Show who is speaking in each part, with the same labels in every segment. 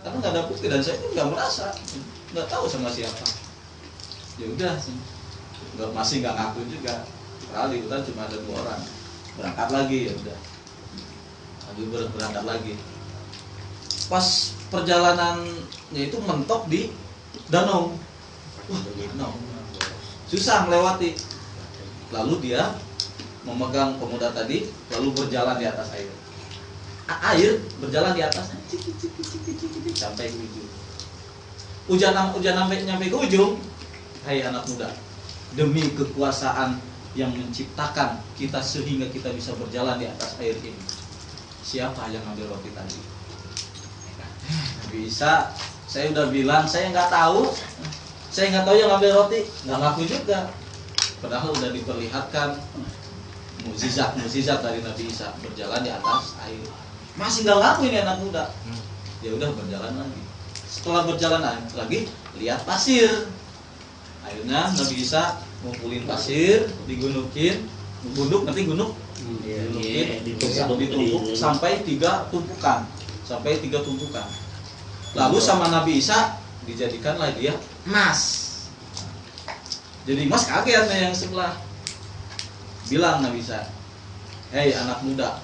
Speaker 1: karena nggak ada bukti dan saya pun nggak merasa, nggak tahu sama siapa. Ya udah, masih nggak ngaku juga. Padahal di hutan cuma ada 2 orang. Berangkat lagi, ya udah. Berangkat lagi. Pas perjalanannya itu mentok di danau. Wah, danau. Susah melewati. Lalu dia memegang pemuda tadi, lalu berjalan di atas air. Air berjalan di atasnya, sampai ke ujung. Hujan nyampe ke ujung. Hai anak muda, demi kekuasaan yang menciptakan kita sehingga kita bisa berjalan di atas air ini, siapa yang ngambil roti tadi? Bisa, saya udah bilang saya nggak tahu yang ngambil roti, nggak ngaku juga. Padahal udah diperlihatkan mukjizat dari Nabi Isa berjalan di atas air, masih nggak ngaku ini anak muda. Ya udah berjalan lagi. Setelah berjalan lagi, lihat pasir. Akhirnya Nabi Isa ngumpulin pasir, digunukin, gunduk, nanti gunduk, ditumpuk sampai 3 tumpukan, Lalu sama Nabi Isa dijadikanlah dia emas. Jadi emas kaget nih yang sebelah. Bilang Nabi Isa, hei anak muda,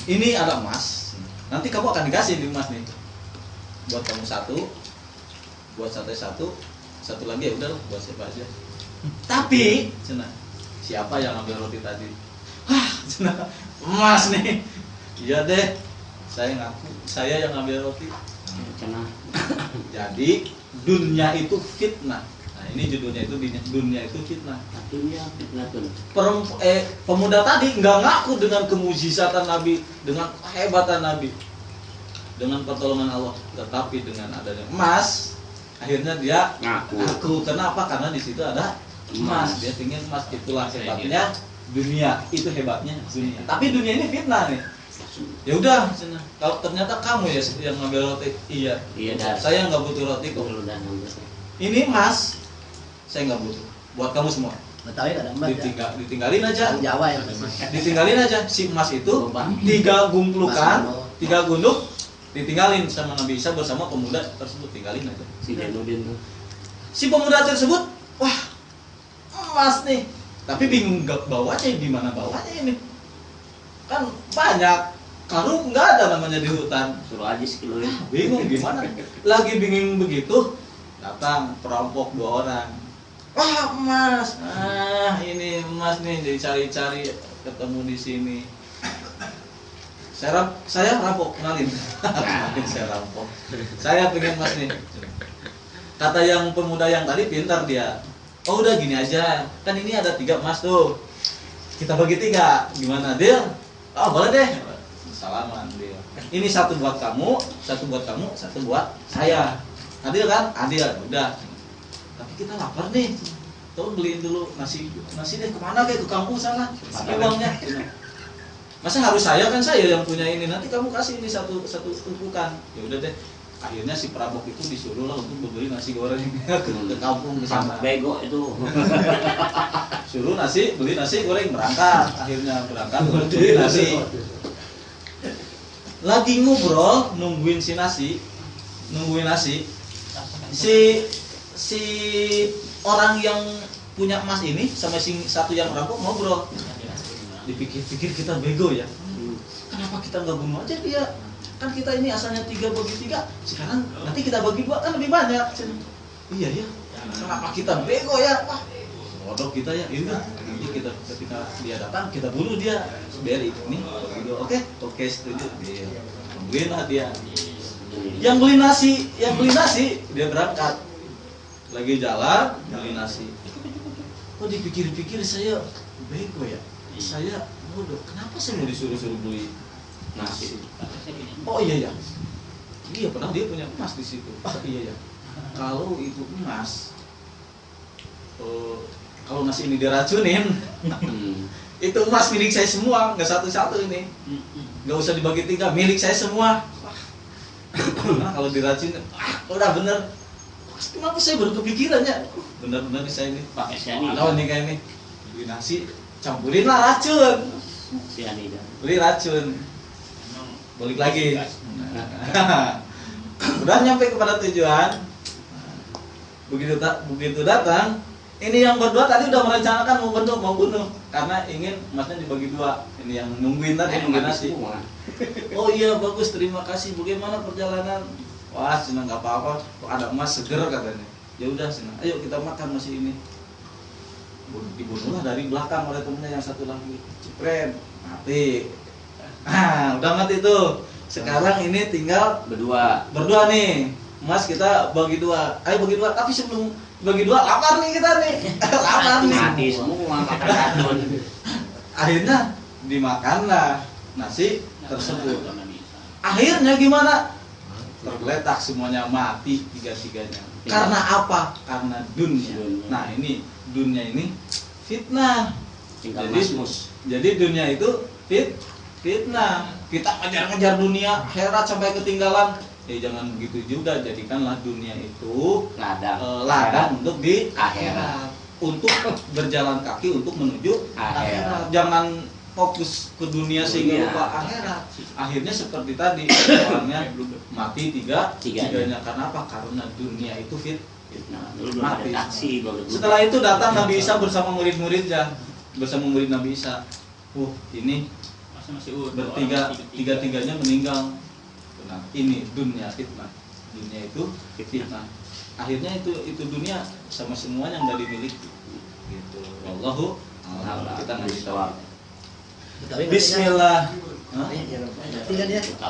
Speaker 1: ini ada emas. Nanti kamu akan dikasih di emas nih. Buat kamu 1, buat sate 1 lagi ya udah buat siapa aja. Tapi cina, siapa yang ambil roti tadi? Cina, emas nih. Iya deh, saya ngaku saya yang ambil roti. Jadi dunia itu fitnah. Nah ini judulnya itu, dunia itu fitnah.
Speaker 2: Dunia fitnah tuh.
Speaker 1: Pemuda tadi nggak ngaku dengan kemujizatan Nabi, dengan kehebatan Nabi, dengan pertolongan Allah, tetapi dengan adanya emas, akhirnya dia ngaku. Kenapa? Karena di situ ada emas. Dia ingin emas. Itulah hebatnya dunia. Itu hebatnya dunia. Tapi dunia ini fitnah nih. Ya udah, kalau ternyata kamu ya yang ngambil roti, iya. Saya nggak butuh roti kok. Ini emas, saya nggak butuh. Buat kamu semua.
Speaker 3: Betawi ada emas.
Speaker 1: Ditinggalin aja.
Speaker 3: Jawa ya.
Speaker 1: Ditinggalin aja. Si emas itu 3 gumplukan, 3 gunduk, ditinggalin sama Nabi Isa bersama pemuda tersebut. Tinggalin aja. Si pemuda tersebut, wah, emas nih. Tapi bingung bawanya, di mana bawanya ini? Kan banyak. Karung nggak ada namanya di hutan.
Speaker 2: Suruh aja sekilo.
Speaker 1: Bingung gimana? Lagi bingung begitu, datang perampok 2 orang. Wah emas, ini emas nih, dicari-cari ketemu di sini. Saya rampok, kenalin. Saya rampok. Saya pengen emas nih. Kata yang pemuda yang tadi pintar dia. Oh udah gini aja, kan ini ada 3 emas tuh. Kita bagi 3, gimana deal? Oh boleh deh. Salaman dia. Ini 1 buat kamu, 1 buat kamu, 1 buat saya. Adil kan? Adil. Udah. Tapi kita lapar nih. Tolong beliin dulu nasi deh. Kemana kayak ke kampung sana? Pakai uangnya. Masa harus saya, kan saya yang punya ini. Nanti kamu kasih ini satu tumpukan. Ya udah deh. Akhirnya si perampok itu disuruh lah untuk beli nasi goreng ke kampung ke sana.
Speaker 2: Bego itu.
Speaker 1: Suruh beli nasi goreng, berangkat. Akhirnya berangkat beli nasi. Lagi ngobrol nungguin nasi. Si orang yang punya emas ini sama si satu yang rampok ngobrol. Dipikir-pikir kita bego ya. Kenapa kita nggak bunuh aja dia? Kan kita ini asalnya 3 bagi 3. Sekarang nanti kita bagi 2 kan lebih banyak. Iya ya. Kenapa kita bego ya? Wah, bodoh kita ya. Iya. Nanti kita ketika dia datang kita bunuh dia. Biar ini oke setuju. Dia tungguin lah dia. Yang beli nasi dia berangkat. Lagi jalan beli nasi. Kok dipikir-pikir saya bego ya? Saya bodoh. Kenapa saya mau disuruh beli nasi? Oh iya ya. Iya, padahal dia punya emas di situ. Oh iya ya. Kalau itu emas, kalau nasi ini diracunin, itu emas milik saya semua, nggak satu-satu ini. Nggak usah dibagi 3, milik saya semua. Nah, kalau diracun, udah bener. Kenapa saya baru kepikirannya? Bener-bener saya ini pakai tahu nih kayak ini. Beli nasi, campurin lah racun.
Speaker 2: Sianida.
Speaker 1: Beli racun. Balik lagi Udah nyampe kepada tujuan. Begitu datang, ini yang berdua tadi udah merencanakan mau bunuh karena ingin emasnya dibagi dua. Ini yang nungguin tadi nungguin nasi. Oh iya bagus, terima kasih. Bagaimana perjalanan? Wah senang, nggak apa-apa. Ada emas seger katanya. Ya udah senang. Ayo kita makan nasi ini. Dibunuhlah dari belakang oleh temennya yang satu lagi. Cepret, mati. Udah mati tuh. Sekarang ini tinggal berdua nih. Mas kita bagi dua. Ayo bagi dua. Tapi sebelum bagi dua lapar nih kita nih. Lapar nih.
Speaker 2: Mati semua makan racun.
Speaker 1: Akhirnya dimakanlah nasi tersebut. Akhirnya gimana? Tergeletak semuanya, mati tiga-tiganya. Karena apa? Karena dunia. Nah ini dunia ini fitnah. Jadi dunia itu fitnah. Kita kejar-kejar dunia, akhirat sampai ketinggalan. Jangan begitu juga. Jadikanlah dunia itu ladang untuk di akhirat. Untuk berjalan kaki untuk menuju akhirat. Jangan fokus ke dunia sehingga lupa akhirat. Akhirnya seperti tadi orangnya mati tiganya. Karena apa? Karena dunia itu mati. Setelah itu datang Nabi Isa bersama murid-muridnya, bersama murid Nabi Isa. Ini tiga-tiganya meninggal. Nah, ini dunia fitnah. Dunia itu fitnah. Akhirnya itu dunia sama semuanya nggak dimiliki. Gitu. Wallahu a'lam. Kita ngaji tahu. Bismillah.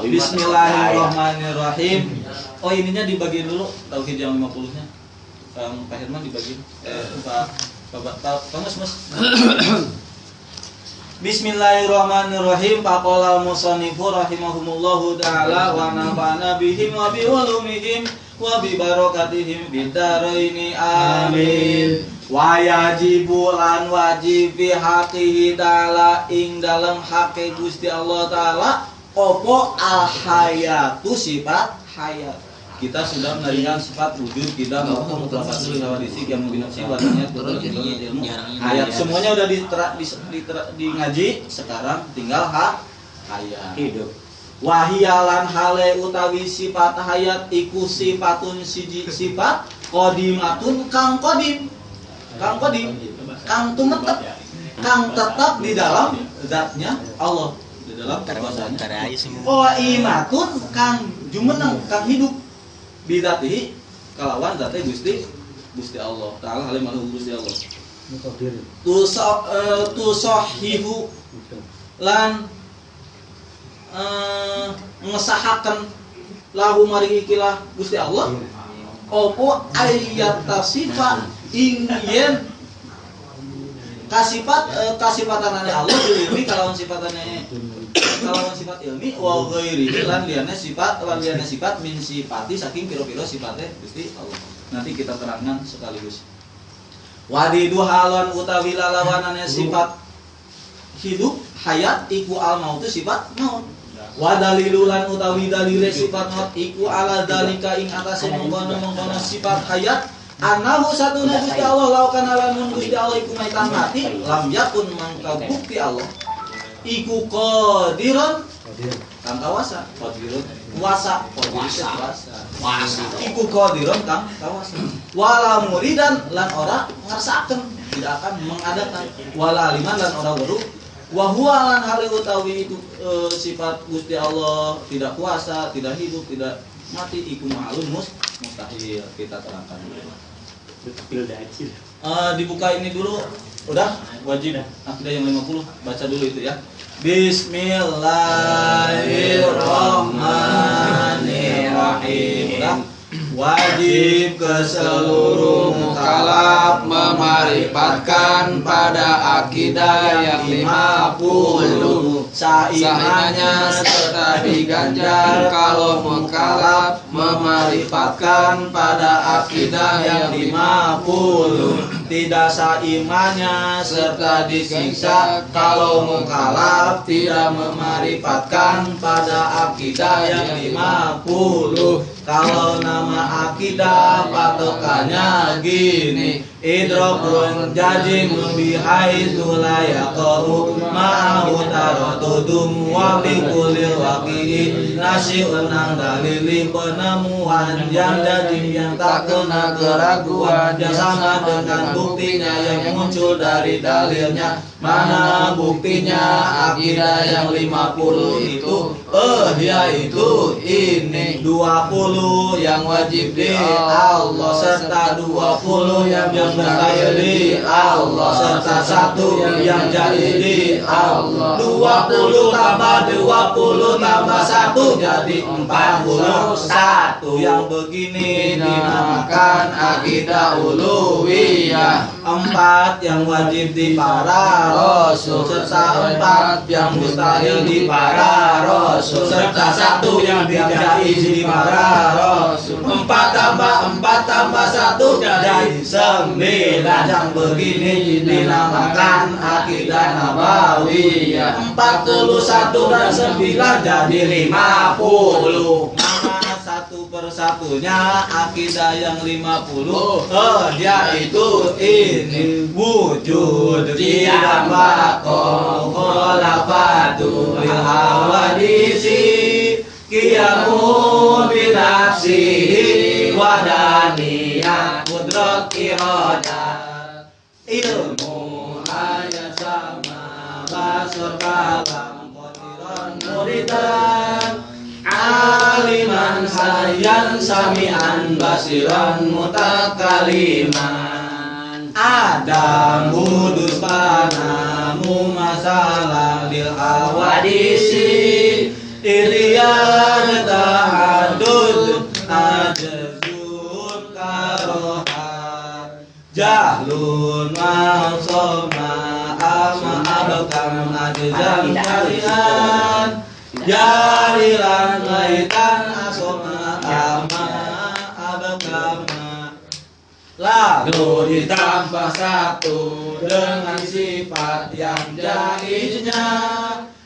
Speaker 1: Bismillahirrahmanirrahim. Oh ininya dibagiin dulu tauhid yang 50-nya. Pak Herman dibagiin. Pak Mas. Bismillahirrahmanirrahim. Faqala al-musannifu rahimahumullahu ta'ala wa nafa'ana bihim wa bi ulumihim wa bi barakatihim fid dharaini amin. Wa yajibu lan wajib fi haqqihi ta'ala ing dalam hak Gusti Allah taala opo al hayatu sifat hayat. Kita sudah menerangkan sifat wujud kita maupun mutlafatul hawadisi yang binafsi wadanya ilmu hayat semuanya udah di ngaji. Sekarang tinggal hayat hidup. Wahiyalan hale utawi sifat hayat iku sifatun siji sifat qadimatun kang qadim kang tumetep kang tetap di dalam zatnya Allah, di dalam kekuasaannya. Imatun kang jumeneng kang hidup bidatihi kalawan zatnya Gusti Allah taala halim Gusti Allah. Tusahihu lan ngesahaken lahu mari ikilah Gusti Allah opo ayat tasifat ingin kasifatanane Allah ilmi kalawan sifat ilmi wa ghairi lan liyane sifat min sifati saking pira-pira sifatnya Gusti Allah. Nanti kita terangkan sekaligus. Wadidu halon utawi lalawanane sifat hidup hayat iku al mautu sifat maut. Wa dalilulan utawi dalile sifat maut iku ala dalika ing atase mengkono sifat hayat. Anahu satuna Gusti Allah laukan alamun Gusti Allah iku maitan mati lam yakun mangka bukti Allah iku qadiron kang kawasa qadirun kuasa iku qadiron kang kawasa wala muridan lan ora ngarsakeun tidak akan mengadakan wala aliman lan ora weruh wa huwa lan hale utawi itu sifat Gusti Allah tidak kuasa tidak hidup tidak mati iku ma'lum mustahil. Kita terangkan dulu. Dibuka ini dulu. Udah wajib akidah yang 50 baca dulu itu ya. Bismillahirrahmanirrahim. Udah. Wajib ke seluruh mukallaf memarifatkan pada akidah yang 50 saimannya serta diganjar kalau mukallaf memarifatkan pada akidah yang 50 tidak saimannya serta disiksa kalau mukallaf tidak memarifatkan pada akidah yang 50 Kalau nama akidah patokannya gini, idrokun jazimun bihaizu la yaqahu ma'ahu taratudum wa bikulil waqi'i nasi'un ang dalili penemuan yang jazim yang tak kena keraguan yang sama dengan buktinya yang muncul dari dalilnya. Mana buktinya akidah yang 50 itu? Yaitu ini 20 yang wajib di Allah serta 20 yang mustahil di Allah serta 1 yang jaiz di Allah. 20 tambah 20 tambah 1 jadi 41. Yang begini dinamakan akidah uluhiyah. 4 yang wajib di para rasul serta 4 yang mustahil di para rasul serta 1 yang jaiz di para rasul. 4 tambah 4 tambah 1 jadi 9. Yang begini dinamakan akidah nabawiyah. 41 dan 9 jadi 50. Mana satu persatunya akidah yang 50? Yaitu ini wujud tidak baqa khalafatul hawadisi qiyamu binafsihi wadaniyah qudrat iradah ilmu hanya sama basur kalam qadiran muridan aliman hayyan sami'an basiran mutakaliman. Adam hudus panamu masalah lil hawadisi iriyan tahadud ajzun karoha jahlun ma'asoma ama abakam ajzan kalian jarilan laitan asoma ama abakama. Lalu ditambah 1 dengan sifat yang jaiznya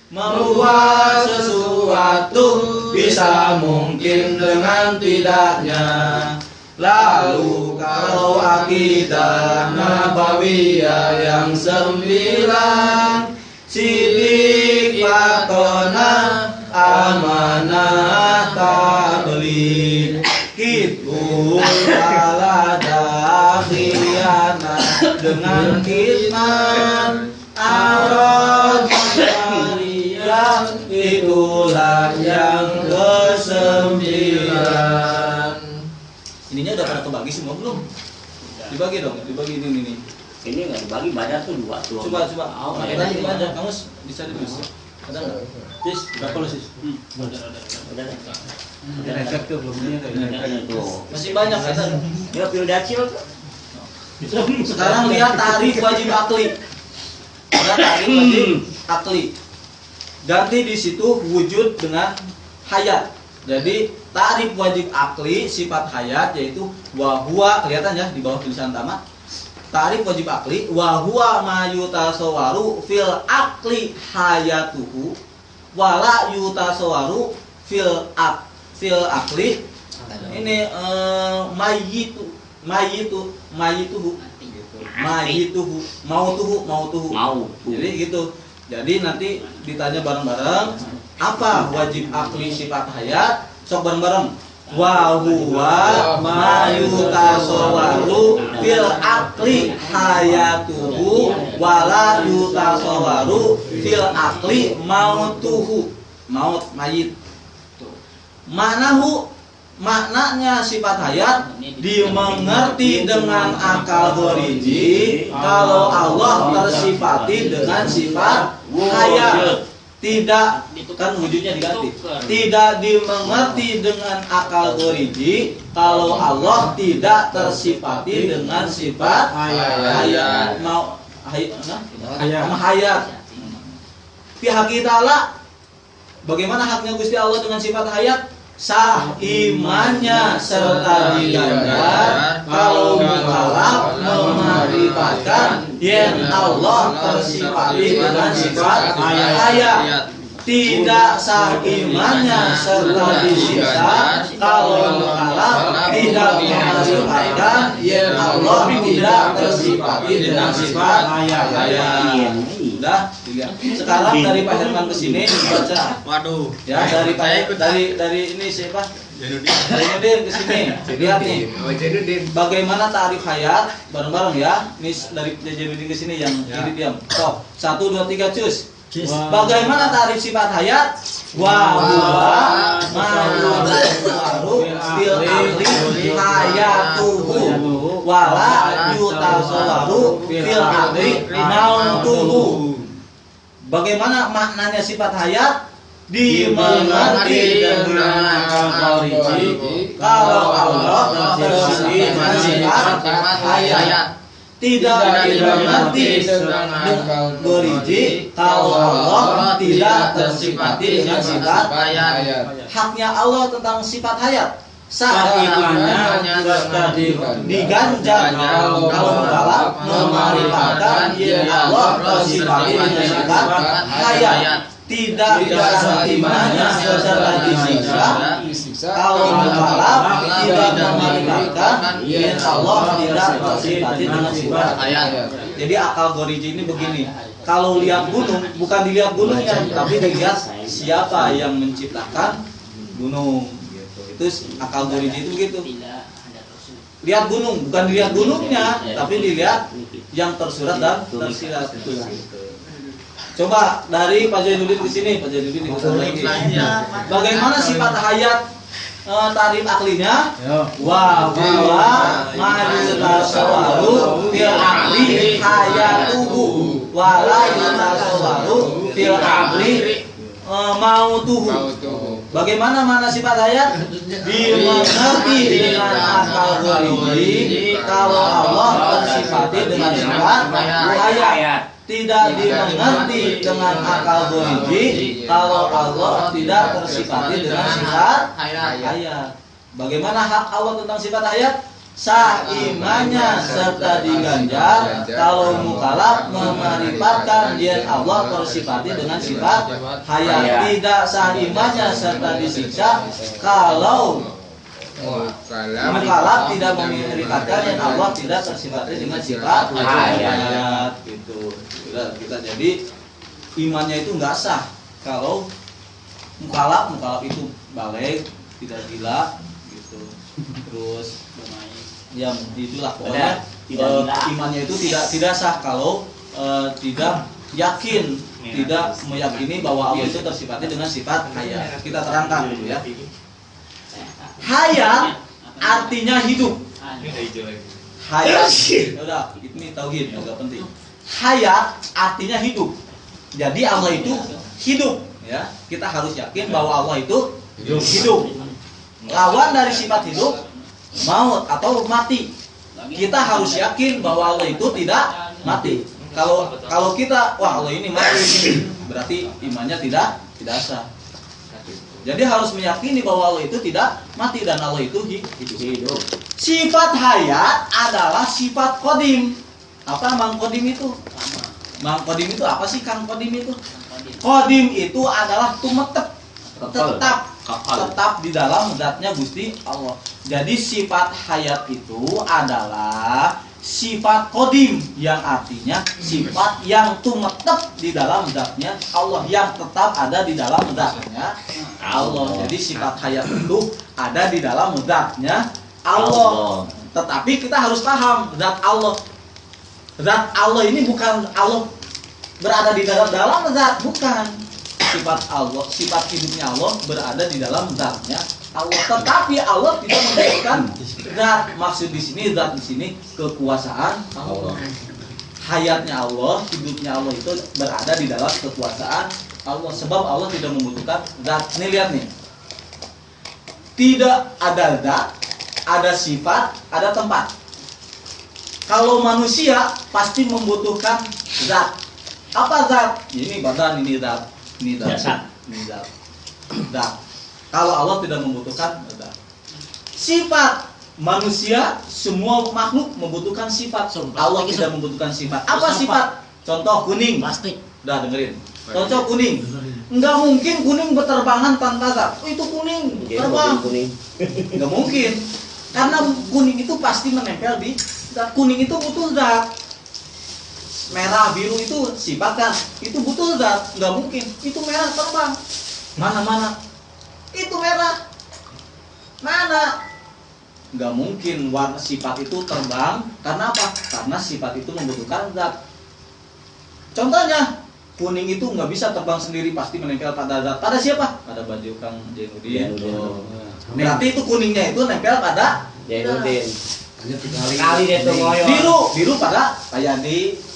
Speaker 1: membuat sesuatu bisa mungkin dengan tidaknya. Lalu kalau akidah nabawiyah yang 9 sidik patona amanah tabligh kitbul balada khianat dengan khidmat arad syariah itulah yang ke-9. Ininya udah pada kebagi semua belum? Dibagi dong, dibagi ini nih.
Speaker 2: Ini nggak dibagi, badan tuh 2 tuh.
Speaker 1: Coba
Speaker 2: Oh,
Speaker 1: ada di badan kamu bisa ditulis. Ada nggak? Sis, berapa lo sis?
Speaker 2: Udah.
Speaker 3: Udah efek tuh belum ini
Speaker 2: Tuh.
Speaker 1: Masih banyak ada.
Speaker 2: Ya Pildacil tuh.
Speaker 1: Sekarang lihat tarif wajib akli. Ada tarif wajib akli. Ganti di situ wujud dengan hayat. Jadi tarif wajib akli sifat hayat yaitu wahwa, kelihatan ya di bawah tulisan tamat. Tarif wajib akli wa huwa ma yutasawaru fil akli hayatuhu wala yutasawaru fil akli ini mayituhu mautuhu. Jadi gitu. Jadi nanti ditanya bareng-bareng apa wajib akli sifat hayat, sok bareng-bareng. Wa huwa ma yutasawaru fil akli hayatuhu wala yutasawaru fil akli mautuhu. Maut mayit. Maknanya sifat hayat dimengerti dengan akal khariji kalau Allah tersifati dengan sifat hayat. Tidak, kan wujudnya diganti. Tidak dimengerti dengan akal khariji kalau Allah tidak tersifati dengan sifat hayat. Mau hayat. Pihak kita lah. Bagaimana haknya Gusti Allah dengan sifat hayat? Sah imannya serta diganjar kalau mukallaf memarifatkan yang Allah tersifati dengan sifat hayat. Tidak sah imannya serta disiksa kalau mukallaf tidak memarifatkan yang Allah tidak tersifati dengan sifat hayat. Udah, tiga. Sekarang dari Pak Herman ke sini dibaca.
Speaker 4: Waduh.
Speaker 1: Ya, dari ini siapa? Zainuddin ke sini. Lihat nih. Bagaimana ta'rif hayat? Bareng-bareng ya. Ini dari Zainuddin ke sini yang ini diam. Stop. 1 2 3 cus. Bagaimana ta'rif sifat hayat? Wa huwa ma'ruf bil amri hayatuhu wala yutasawaru fil amri mautuhu. Bagaimana maknanya sifat hayat? Dimengerti dengan al-Ghariji kalau Allah tersifati dengan sifat hayat. Tidak dimengerti dengan al-Ghariji kalau Allah tidak tersifati dengan sifat hayat. Haknya Allah tentang sifat hayat sahibanya diganjar kalau mukallaf memarifatkan yang Allah tersifati dengan sifat hayat. Tidak sahibanya serta disiksa kalau mukallaf tidak memarifatkan yang Allah tidak tersifati dengan sifat hayat. Jadi akal Ghariji ini begini. Kalau lihat gunung, bukan dilihat gunungnya, tapi dilihat siapa yang menciptakan gunung. Itu akal Ghariji itu begitu. Lihat gunung, bukan dilihat gunungnya, tapi dilihat yang tersurat dan tersirat. Coba dari Pak Zainuddin ke sini, Pak Zainuddin ikut lagi. Bagaimana sifat hayat tarif aklinya? Wa huwa ma'yutasawaru fil amri hayatuhu wa la yutasawaru fil amri mautuhu. Bagaimana mana sifat hayat? Dimengerti dengan akal Ghariji kalau Allah tersifati dengan sifat hayat. Tidak dimengerti dengan akal Ghariji kalau Allah tidak tersifati dengan sifat hayat. Bagaimana hak Allah tentang sifat hayat? Sah imannya serta diganjar kalau mukallaf memarifatkan dia Allah tersifati dengan sifat hayat. Tidak sah imannya serta disiksa kalau mukallaf tidak memarifatkan yang Allah tidak tersifati dengan sifat hayat. Gitu. Kita jadi imannya itu nggak sah kalau mukallaf itu balik, tidak gila gitu. Terus ya itulah pokoknya imannya itu tidak sah kalau tidak yakin, tidak meyakini bahwa Allah itu tersifati dengan sifat hayat. Kita terangkan dulu ya. Hayat artinya hidup. Hayat, udah ini tauhid agak penting. Hayat artinya hidup. Jadi Allah itu hidup, ya. Kita harus yakin bahwa Allah itu hidup. Lawan dari sifat hidup maut atau mati. Kita harus yakin bahwa Allah itu tidak mati. Kalau kita wah Allah ini mati, berarti imannya tidak sah. Jadi harus meyakini bahwa Allah itu tidak mati dan Allah itu hidup. Sifat hayat adalah sifat qadim. Apa Mang Qadim itu? Mang Qadim itu apa sih Kang Qadim itu? Qadim itu adalah tumetep, tetap di dalam zatnya Gusti Allah. Jadi sifat hayat itu adalah sifat qadim yang artinya sifat yang tumetep di dalam zatnya Allah, yang tetap ada di dalam zatnya Allah. Jadi sifat hayat itu ada di dalam zatnya Allah. Tetapi kita harus paham zat Allah. Zat Allah ini bukan Allah berada di dalam zat, bukan. Sifat Allah, sifat hidupnya Allah berada di dalam zatnya Allah. Tetapi Allah tidak membutuhkan zat. Maksud di sini zat di sini kekuasaan Allah. Hayatnya Allah, hidupnya Allah itu berada di dalam kekuasaan Allah. Sebab Allah tidak membutuhkan zat. Nih lihat nih. Tidak ada zat, ada sifat, ada tempat. Kalau manusia pasti membutuhkan zat. Apa zat? Ini badan, ini zat. Ini zat. Kalau Allah tidak membutuhkan zat. Sifat manusia, semua makhluk membutuhkan sifat. Allah tidak membutuhkan sifat. Apa sifat? Contoh kuning.
Speaker 4: Plastik.
Speaker 1: Udah dengerin. Contoh kuning. Nggak mungkin kuning berterbangan tanpa zat. Oh, itu kuning terbang.
Speaker 2: Kuning.
Speaker 1: Nggak mungkin. Karena kuning itu pasti menempel di zat. Kuning itu butuh zat. Merah, biru itu sifat kan? Itu butuh zat. Nggak mungkin. Itu merah terbang. Mana? Itu merah. Mana? Nggak mungkin warna sifat itu terbang. Karena apa? Karena sifat itu membutuhkan zat. Contohnya, kuning itu nggak bisa terbang sendiri, pasti menempel pada zat. Pada siapa? Pada baju Kang Jainuddin.
Speaker 2: Oh.
Speaker 1: Berarti itu kuningnya itu nempel pada
Speaker 2: Jainuddin.
Speaker 3: Hanya
Speaker 2: Kali deh tuh ngoyo.
Speaker 1: biru pada Pak Yadi.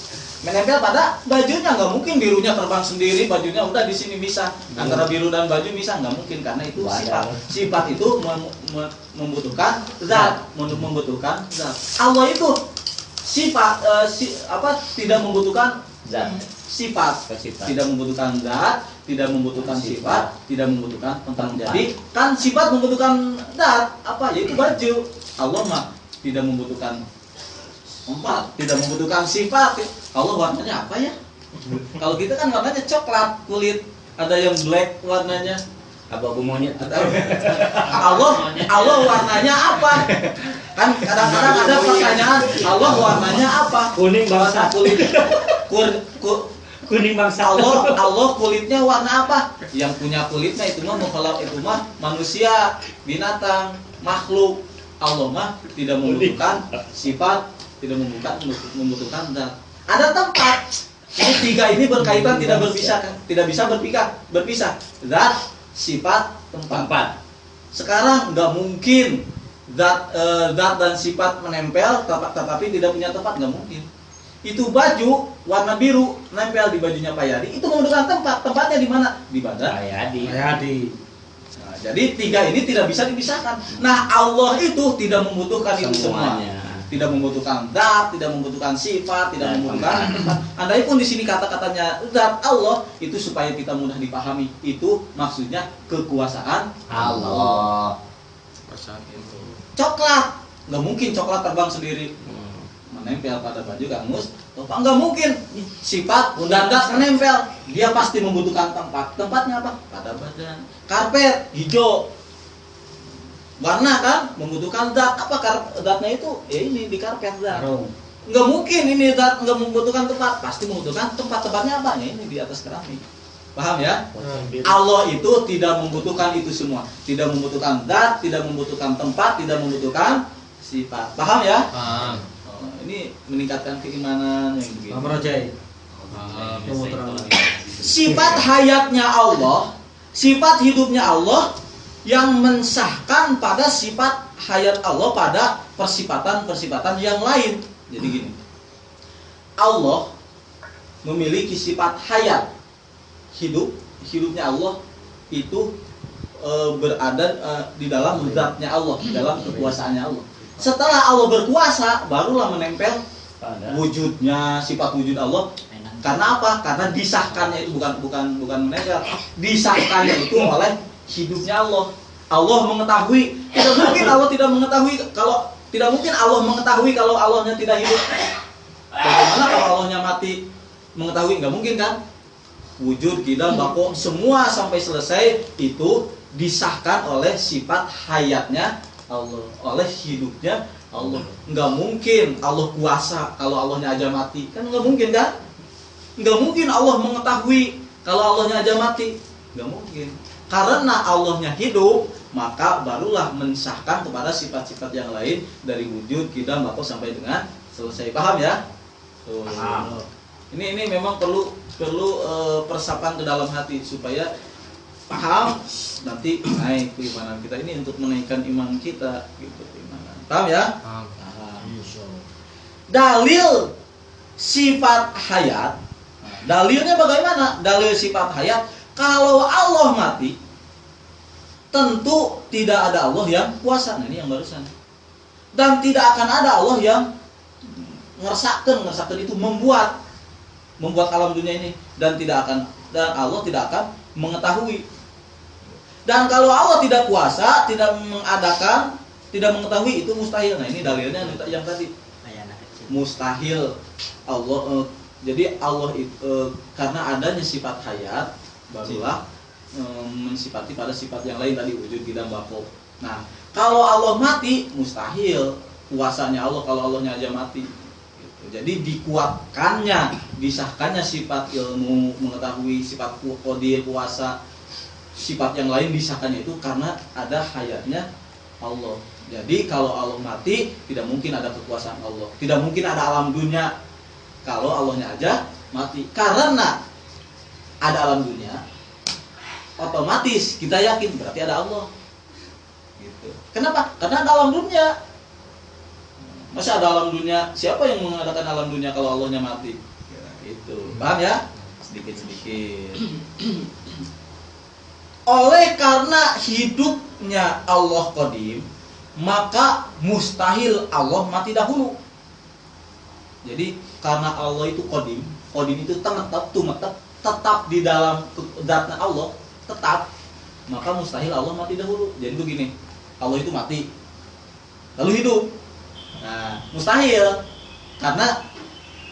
Speaker 1: Menempel pada bajunya, nggak mungkin birunya terbang sendiri, bajunya udah di sini bisa. Antara biru dan baju bisa, nggak mungkin karena itu sifat itu membutuhkan zat, membutuhkan zat. Allah itu sifat tidak membutuhkan
Speaker 2: Zat.
Speaker 1: sifat, tidak membutuhkan zat, tidak membutuhkan sifat, tidak membutuhkan tempat. Jadi kan sifat membutuhkan zat, apa? Yaitu baju. Allah mah tidak membutuhkan tempat, tidak membutuhkan sifat. Allah warnanya apa ya? Kalau kita kan warnanya coklat kulit, ada yang black warnanya.
Speaker 2: Abu-abu monyet.
Speaker 1: Allah warnanya apa? Kan kadang-kadang ada pertanyaan, Allah warnanya apa?
Speaker 2: Kuning bangsa.
Speaker 1: Kulit.
Speaker 2: Kuning bangsa.
Speaker 1: Allah kulitnya warna apa? Yang punya kulitnya itu mah manusia, binatang, makhluk. Allah mah tidak membutuhkan sifat, tidak membutuhkan zat. Ada tempat. Ini tiga ini berkaitan, tidak bisa berpisah. Zat, sifat, tempat. Sekarang nggak mungkin zat dan sifat menempel tetapi tidak punya tempat, nggak mungkin. Itu baju warna biru nempel di bajunya Pak Yadi, itu membutuhkan tempat. Tempatnya di mana? Di badan
Speaker 2: Pak Yadi.
Speaker 1: Nah, jadi tiga ini tidak bisa dipisahkan. Nah, Allah itu tidak membutuhkan itu semua. Tidak membutuhkan zat, tidak membutuhkan sifat, tidak membutuhkan tempat. Andaipun di sini kata-katanya zat Allah itu supaya kita mudah dipahami. Itu maksudnya kekuasaan
Speaker 2: Allah.
Speaker 1: Coklat, nggak mungkin coklat terbang sendiri. Menempel pada baju Kang Mus, nggak mungkin. Sifat dan zat menempel, dia pasti membutuhkan tempat. Tempatnya apa? Pada badan. Karpet hijau, warna kan membutuhkan zat. Apa zatnya itu? Ya ini di karpet zat. Nggak mungkin ini zat nggak membutuhkan tempat, pasti membutuhkan tempat. Tempatnya apa? Ya ini di atas keramik. Paham ya? Allah itu tidak membutuhkan itu semua. Tidak membutuhkan zat, tidak membutuhkan tempat, tidak membutuhkan sifat. Paham ya?
Speaker 4: Paham.
Speaker 1: Ini meningkatkan keimanan yang begini.
Speaker 3: Pak Rojai.
Speaker 1: Sifat hayatnya Allah, sifat hidupnya Allah yang mensahkan pada sifat hayat Allah pada persifatan yang lain. Jadi gini, Allah memiliki sifat hayat, hidupnya Allah itu berada di dalam zatnya Allah, di dalam kekuasaannya Allah. Setelah Allah berkuasa, barulah menempel wujudnya, sifat wujud Allah. Karena apa? Karena disahkannya itu bukan menempel, disahkannya itu oleh hidupnya Allah. Allah mengetahui. Tidak mungkin Allah tidak mengetahui kalau Allahnya tidak hidup. Bagaimana kalau Allahnya mati? Mengetahui nggak mungkin kan? Wujud, qidam, baqo, semua sampai selesai itu disahkan oleh sifat hayatnya Allah, oleh hidupnya Allah. Nggak mungkin Allah kuasa kalau Allahnya aja mati, kan nggak mungkin kan? Nggak mungkin Allah mengetahui kalau Allahnya aja mati, nggak mungkin. Karena Allahnya hidup, maka barulah mensahkan kepada sifat-sifat yang lain dari wujud, qidam, baqo sampai dengan selesai. Paham ya? Tuh. Ini memang perlu persapan ke dalam hati supaya paham, nanti naik keimanan kita. Ini untuk menaikkan iman kita gitu, keimanan. Paham ya?
Speaker 4: Paham.
Speaker 1: Dalil sifat hayat. Dalilnya bagaimana? Dalil sifat hayat, kalau Allah mati, tentu tidak ada Allah yang kuasa. Nah, ini yang barusan. Dan tidak akan ada Allah yang ngersakkan itu membuat alam dunia ini, dan Allah tidak akan mengetahui. Dan kalau Allah tidak kuasa, tidak mengadakan, tidak mengetahui, itu mustahil. Nah, ini dalilnya yang tadi. Mustahil Allah. Jadi Allah itu karena adanya sifat hayat, barulah mensifati pada sifat yang lain tadi wujud tidak bako. Nah, kalau Allah mati mustahil kuasanya Allah kalau Allahnya aja mati. Gitu. Jadi dikuatkannya, disahkannya sifat ilmu, mengetahui sifat qadir, kuasa, sifat yang lain disahkannya itu karena ada hayatnya Allah. Jadi kalau Allah mati tidak mungkin ada kekuasaan Allah, tidak mungkin ada alam dunia kalau Allahnya aja mati. Karena ada alam dunia, otomatis kita yakin berarti ada Allah. Gitu. Kenapa? Karena ada alam dunia. Masa ada alam dunia? Siapa yang mengadakan alam dunia kalau Allahnya mati? Itu. Paham ya? Sedikit-sedikit. Oleh karena hidupnya Allah qadim, maka mustahil Allah mati dahulu. Jadi karena Allah itu qadim, qadim itu tetap di dalam zatnya Allah, tetap, maka mustahil Allah mati dahulu. Jadi begini, Allah itu mati lalu hidup. Nah, mustahil karena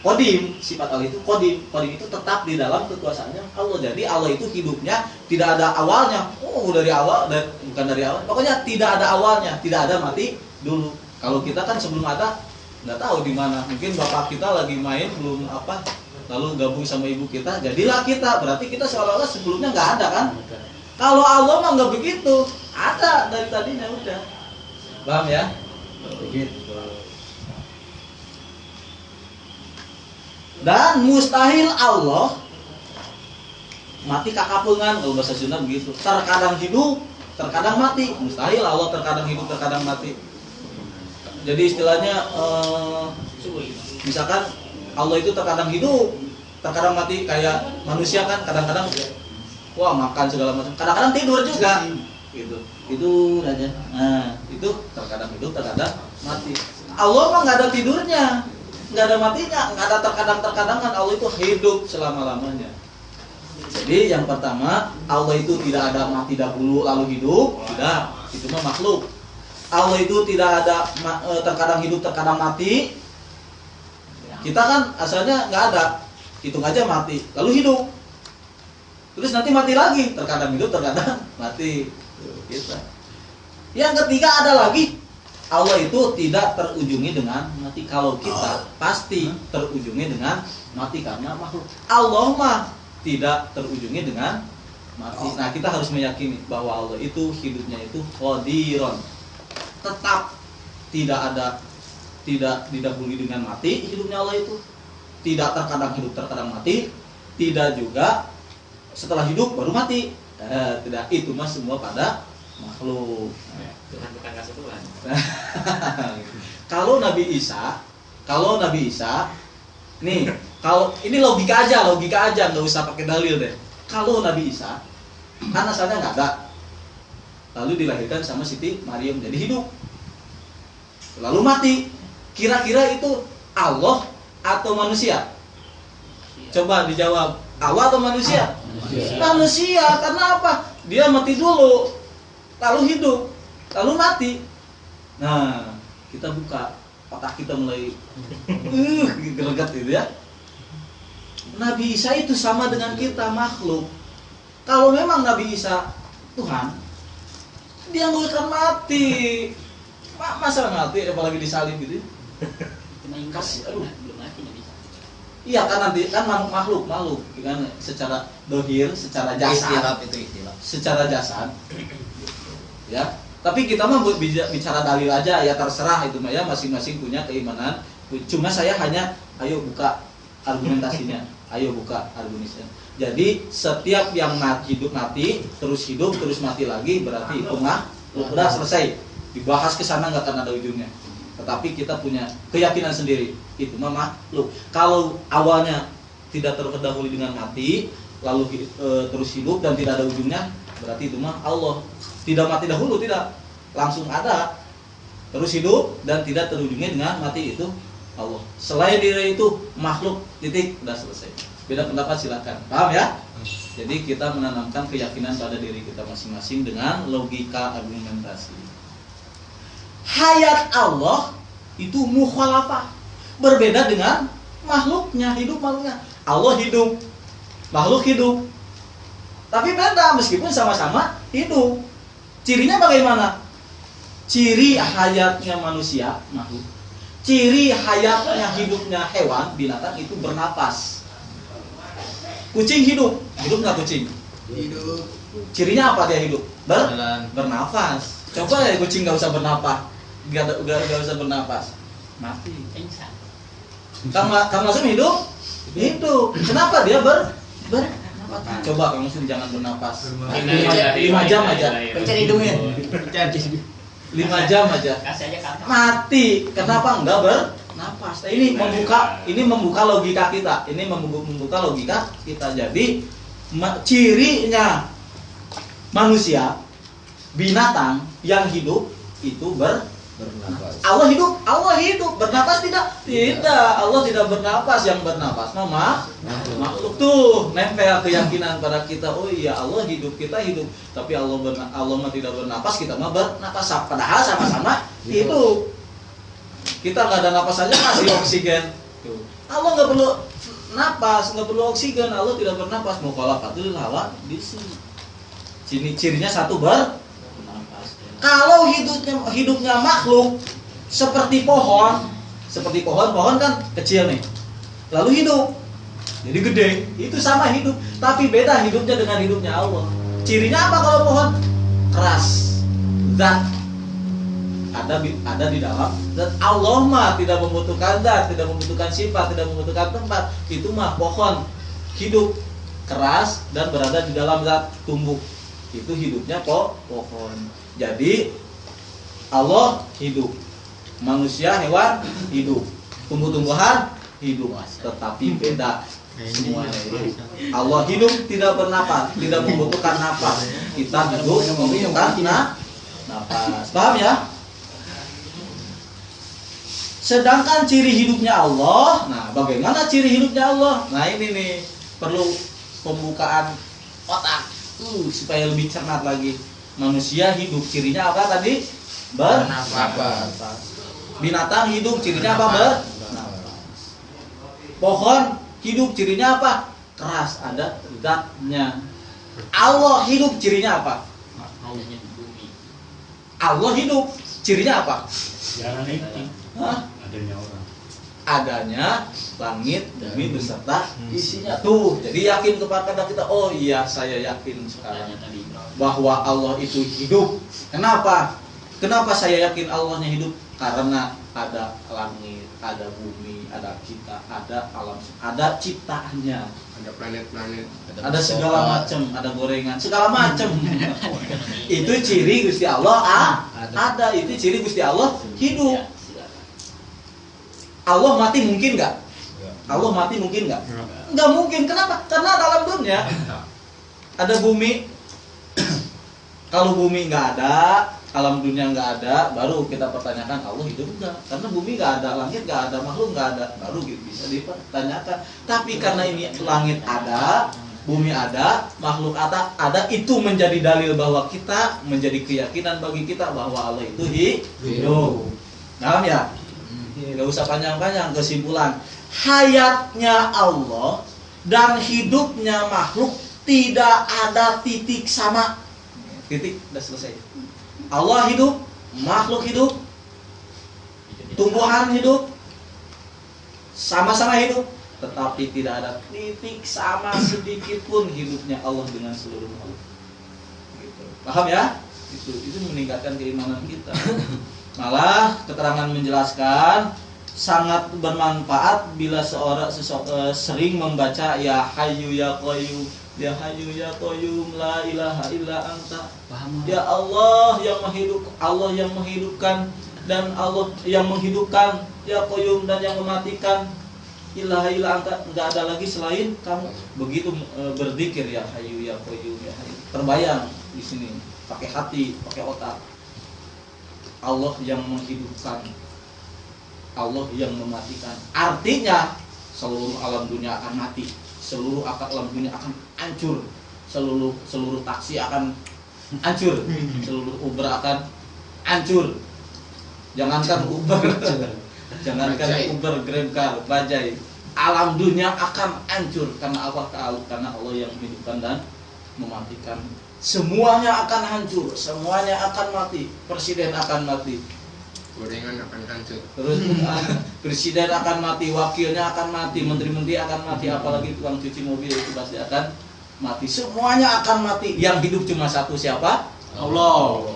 Speaker 1: qadim, sifat Allah itu qadim. Qadim itu tetap di dalam kekuasaannya Allah. Jadi Allah itu hidupnya tidak ada awalnya. Dari awal, bukan dari awal. Pokoknya tidak ada awalnya, tidak ada mati dulu. Kalau kita kan sebelum ada nggak tahu di mana. Mungkin bapak kita lagi main belum apa, lalu gabung sama ibu kita, jadilah kita. Berarti kita seolah-olah sebelumnya nggak ada kan? Kalau Allah mah nggak begitu, ada dari tadinya udah. Paham ya? Begitu. Dan mustahil Allah mati kakapungan, kalau bahasa Sunda begitu. Terkadang hidup, terkadang mati. Mustahil Allah terkadang hidup, terkadang mati. Jadi istilahnya misalkan Allah itu terkadang hidup, terkadang mati. Kayak manusia kan kadang-kadang wah makan segala macam, kadang-kadang tidur juga. Gitu. Itu aja. Nah, itu terkadang hidup, terkadang mati. Allah mah nggak ada tidurnya, nggak ada matinya, nggak ada terkadang-terkadangan. Allah itu hidup selama-lamanya. Jadi yang pertama, Allah itu tidak ada mati dahulu lalu hidup, tidak. Itu mah makhluk. Allah itu tidak ada terkadang hidup, terkadang mati. Kita kan asalnya nggak ada, hitung aja mati, lalu hidup. Terus nanti mati lagi, terkadang hidup, terkadang mati. Kita. Yang ketiga ada lagi, Allah itu tidak terujungi dengan mati. Kalau kita pasti terujungi dengan mati karena makhluk. Allah mah tidak terujungi dengan mati. Nah, kita harus meyakini bahwa Allah itu hidupnya itu qadiron. Tetap tidak didahului dengan mati hidupnya Allah itu. Tidak terkadang hidup, terkadang mati. Tidak juga setelah hidup baru mati. Tidak, itu mah semua pada makhluk.
Speaker 2: Tuhan bukan kasih Tuhan.
Speaker 1: Kalau Nabi Isa, nih, kalau ini logika aja, nggak usah pakai dalil deh. Kalau Nabi Isa, kan asalnya nggak ada, lalu dilahirkan sama Siti Maryam jadi hidup, lalu mati. Kira-kira itu Allah atau manusia? Coba dijawab, Allah atau manusia? Manusia, karena apa? Dia mati dulu, lalu hidup, lalu mati. Nah, kita buka otak kita mulai greget gitu ya. Nabi Isa itu sama dengan kita, makhluk. Kalau memang Nabi Isa Tuhan, dia nggak akan mati. Masa mati apalagi disalib gitu. Kasih, aduh. Iya kan nanti kan makhluk kan secara dohir, secara jasad, secara jasad, ya. Tapi kita mah bicara dalil aja ya, terserah itu mah ya, masing-masing punya keimanan. Cuma saya hanya ayo buka argumentasinya, Jadi setiap yang hidup mati, terus hidup, terus mati lagi, berarti itu mah udah selesai. Dibahas ke sana nggak akan ada ujungnya. Tetapi kita punya keyakinan sendiri, itu mah makhluk. Kalau awalnya tidak terdahului dengan mati, lalu terus hidup dan tidak ada ujungnya, berarti itu mah Allah. Tidak mati dahulu, tidak, langsung ada, terus hidup dan tidak terujungnya dengan mati, itu Allah. Selain diri itu makhluk, titik, udah selesai. Beda pendapat silakan, paham ya? Jadi kita menanamkan keyakinan pada diri kita masing-masing dengan logika argumentasi. Hayat Allah itu mukhalafah, berbeda dengan makhluknya, hidup makhluknya. Allah hidup, makhluk hidup. Tapi beda meskipun sama-sama hidup. Cirinya bagaimana? Ciri hayatnya manusia, makhluk. Ciri hayatnya hidupnya hewan, binatang itu bernapas. Kucing hidup nggak kucing?
Speaker 3: Hidup.
Speaker 1: Cirinya apa dia hidup?
Speaker 3: Jalan.
Speaker 1: Bernafas. Coba ya kucing nggak usah bernapas, nggak usah bernapas, mati. Kang Masum hidup? Hidup. Kenapa dia bernapas? Coba Kang Masum jangan bernapas. 5 jam aja.
Speaker 2: Pencet hidungnya.
Speaker 1: 5 jam aja. Mati. Kenapa enggak bernapas? Nah, ini membuka logika kita. Ini membuka logika kita. Jadi cirinya manusia, binatang yang hidup itu bernapas. Allah hidup, bernapas tidak? Tidak, Allah tidak bernapas. Yang bernapas mama makhluk tuh nempel keyakinan pada kita. Oh iya, Allah hidup, kita hidup. Tapi Allah mah tidak bernapas, kita mah bernapas. Padahal sama-sama hidup. Kita nggak ada napas saja masih oksigen. Allah nggak perlu napas, nggak perlu oksigen. Allah tidak bernapas. Mau kalau patul hawa di sini. Cirinya satu bernapas. Kalau hidupnya makhluk seperti pohon kan kecil nih, lalu hidup, jadi gede, itu sama hidup, tapi beda hidupnya dengan hidupnya Allah. Cirinya apa kalau pohon? Keras, zat ada di dalam. Dan Allah mah tidak membutuhkan zat, tidak membutuhkan sifat, tidak membutuhkan tempat. Itu mah pohon hidup, keras dan berada di dalam zat, tumbuh. Itu hidupnya pohon. Jadi Allah hidup, manusia, hewan hidup, tumbuh-tumbuhan hidup, tetapi beda semuanya hidup. Allah hidup tidak bernapas, tidak membutuhkan napas. Kita hidup membutuhkan napas. Paham ya? Sedangkan ciri hidupnya Allah, nah bagaimana ciri hidupnya Allah? Nah ini nih perlu pembukaan otak supaya lebih cermat lagi. Manusia hidup, cirinya apa tadi? Bernapas. Binatang hidup, cirinya apa? Bernapas. Pohon hidup, cirinya apa? Keras, ada zatnya. Allah hidup, cirinya apa? Allah hidup, cirinya apa?
Speaker 3: Adanya orang.
Speaker 1: Adanya langit, bumi beserta isinya. Tuh, jadi yakin kepada kita. Oh iya, saya yakin sekarang bahwa Allah itu hidup. Kenapa? Kenapa saya yakin Allahnya hidup? Karena ada langit, ada bumi, ada kita, ada alam, ada ciptaannya,
Speaker 3: Ada planet-planet.
Speaker 1: ada segala macam, ada gorengan, segala macam. Itu ciri Gusti Allah. Ada. Itu ciri Gusti Allah hidup. Allah mati mungkin nggak? Allah mati mungkin nggak? Nggak mungkin. Kenapa? Karena dalam dunia ada bumi. Kalau bumi nggak ada, alam dunia nggak ada, baru kita pertanyakan Allah hidup nggak? Karena bumi nggak ada, langit nggak ada, makhluk nggak ada, baru bisa dipertanyakan. Tapi karena ini langit ada, bumi ada, makhluk ada, itu menjadi dalil bahwa kita menjadi keyakinan bagi kita bahwa Allah itu hidup. Paham ya? Nggak usah panjang-panjang, kesimpulan hayatnya Allah dan hidupnya makhluk tidak ada titik sama. Titik, udah selesai. Allah hidup, makhluk hidup, tumbuhan hidup, sama-sama hidup, tetapi tidak ada titik sama sedikit pun hidupnya Allah dengan seluruh makhluk. Gitu. Paham ya? Itu meningkatkan keimanan kita. Malah keterangan menjelaskan sangat bermanfaat bila seorang sering membaca ya Hayyu ya Qayyum, ya Hayyu ya Qayyum, la ilaha illa anta. Ya Allah yang menghidupkan dan Allah yang menghidupkan, ya Qayyum dan yang mematikan. Ilaha illa anta, enggak ada lagi selain kamu. Begitu berzikir ya Hayyu ya Qayyum ya Hayyu. Terbayang di sini pakai hati, pakai otak. Allah yang menghidupkan, Allah yang mematikan. Artinya seluruh alam dunia akan mati, seluruh alam dunia akan hancur, seluruh taksi akan hancur, seluruh Uber akan hancur. Jangankan Uber, GrabCar, Bajaj, alam dunia akan hancur karena apa? Karena Allah yang menghidupkan dan mematikan. Semuanya akan hancur, semuanya akan mati, presiden akan mati,
Speaker 3: Gorengan akan hancur.
Speaker 1: terus presiden akan mati, wakilnya akan mati, menteri-menteri akan mati, apalagi tukang cuci mobil itu pasti akan mati. Semuanya akan mati. Yang hidup cuma satu, siapa? Allah.